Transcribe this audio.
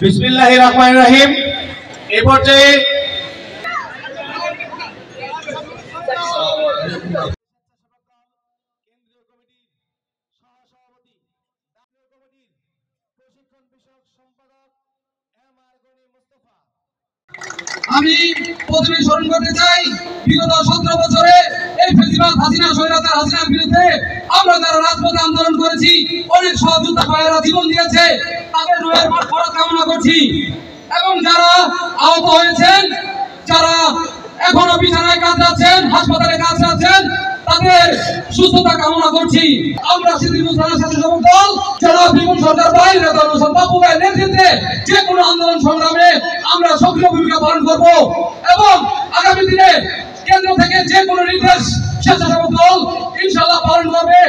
বিসমিল্লাহির রহমানির রহিম। এই পর্যায়ে আমি প্রথমে স্মরণ করতে চাই বিগত 17 বছরে এই ফেসিবাদ হাসিনা স্বৈরাচার হাসিনার বিরুদ্ধে আমরা যারা রাজপথে আন্দোলন করেছি, অনেক সহযোদ্ধা ভাইয়েরা জীবন দিয়েছে, তাদের রুহের মাগফিরাত কামনা করছি। এবং যারা আহত হয়েছেন, যারা এখনো বিছানায় কাতরে আছেন, হাসপাতালে কাতরে আছেন, তাদের সুস্থতা কামনা করছি। আমরা সিদ্দিকুর থানা স্বেচ্ছাসেবক দল জনাব বিমল সরকার ভাই, নেতা হোসেন বাবু ভাইয়ের নেতৃত্বে যে কোনো আন্দোলন সংগ্রামে আমরা সক্রিয় ভূমিকা পালন করব এবং আগামী দিনে কেন্দ্র থেকে যে কোনো নির্দেশ স্বেচ্ছাসেবক দল ইনশাআল্লাহ পালন করবে।